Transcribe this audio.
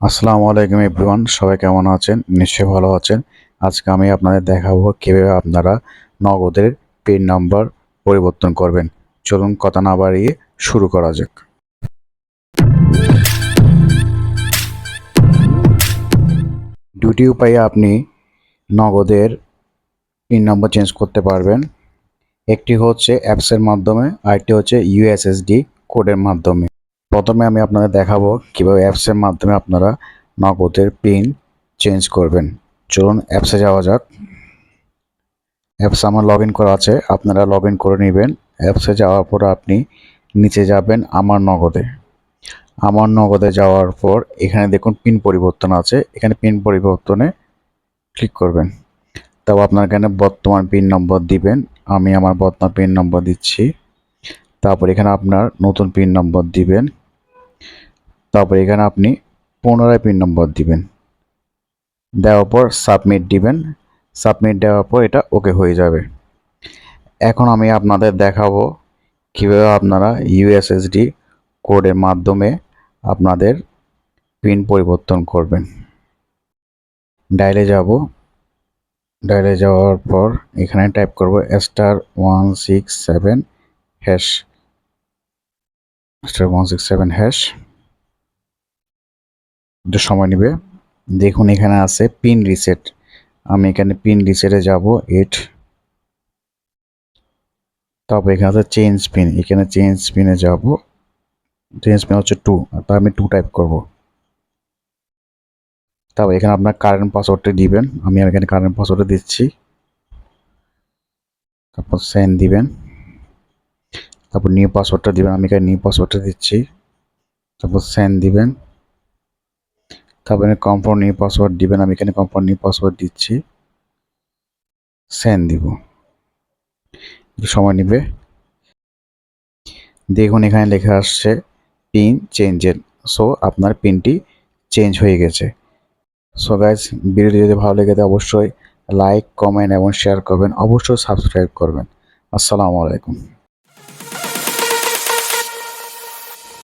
আসসালামু আলাইকুম এভরিওয়ান, সবাই কেমন আছেন? নিশ্চয়ই ভালো আছেন। আজকে আমি আপনাদের দেখাবো কিভাবে আপনারা নগদের পিন নাম্বার পরিবর্তন করবেন। চলুন কথা না বাড়িয়ে শুরু করা যাক। দুটি উপায়ে আপনি নগদের পিন নাম্বার চেঞ্জ করতে পারবেন। একটি হচ্ছে অ্যাপসের মাধ্যমে, আরেকটি হচ্ছে ইউএসএসডি কোডের মাধ্যমে। প্রথমে আমি আপনাদের দেখাবো কিভাবে অ্যাপসের মাধ্যমে আপনারা নগদের পিন চেঞ্জ করবেন। চলুন অ্যাপসে যাওয়া যাক। অ্যাপস আমার লগ ইন করা আছে, আপনারা লগ ইন করে নেবেন। অ্যাপসে যাওয়ার পর আপনি নিচে যাবেন আমার নগদে যাওয়ার পর এখানে দেখুন পিন পরিবর্তন আছে, এখানে পিন পরিবর্তনে ক্লিক করবেন। তারপর আপনার এখানে বর্তমান পিন নম্বর দিবেন। আমি আমার বর্তমান পিন নম্বর দিচ্ছি। তারপর এখানে আপনার নতুন পিন নম্বর দিবেন। তারপর এখানে আপনি পুনরায় পিন নম্বর দিবেন, দেওয়ার পর সাবমিট দিবেন। সাবমিট দেওয়ার পর এটা ওকে হয়ে যাবে। এখন আমি আপনাদের দেখাবো কিভাবে আপনারা ইউএসএসডি কোডের মাধ্যমে আপনাদের পিন পরিবর্তন করবেন। ডায়ালে যাব। ডায়ালে যাওয়ার পর এখানে টাইপ করব *167# *167#। একটু সময় নেবে। দেখুন এখানে আছে পিন রিসেট। আমি এখানে পিন রিসেটে যাব, তারপর এখানে আছে চেঞ্জ পিন, এখানে চেঞ্জ পিনে যাব। চেঞ্জ পিন হচ্ছে 2, তাই আমি 2 টাইপ করব। তারপর এখানে আপনার কারেন্ট পাসওয়ার্ডটা দিবেন। আমি এখানে কারেন্ট পাসওয়ার্ডটা দিচ্ছি। তারপর সেন্ড দিবেন। তারপর নিউ পাসওয়ার্ডটা দিবেন। আমি এখানে নিউ পাসওয়ার্ডটা দিচ্ছি। তারপর সেন্ড দিবেন। তারপর কনফার্ম নিউ পাসওয়ার্ড দিবেন। আমি এখানে কনফার্ম নিউ পাসওয়ার্ড দিচ্ছি, সেন্ড দিব। একটু সময় নেবে। দেখুন এখানে লেখা আসছে পিন চেঞ্জের। সো আপনার পিনটি চেঞ্জ হয়ে গেছে। সো গাইজ, ভিডিওটি যদি ভালো লেগে থাকে অবশ্যই লাইক, কমেন্ট এবং শেয়ার করবেন। অবশ্যই সাবস্ক্রাইব করবেন। আসসালামু আলাইকুম।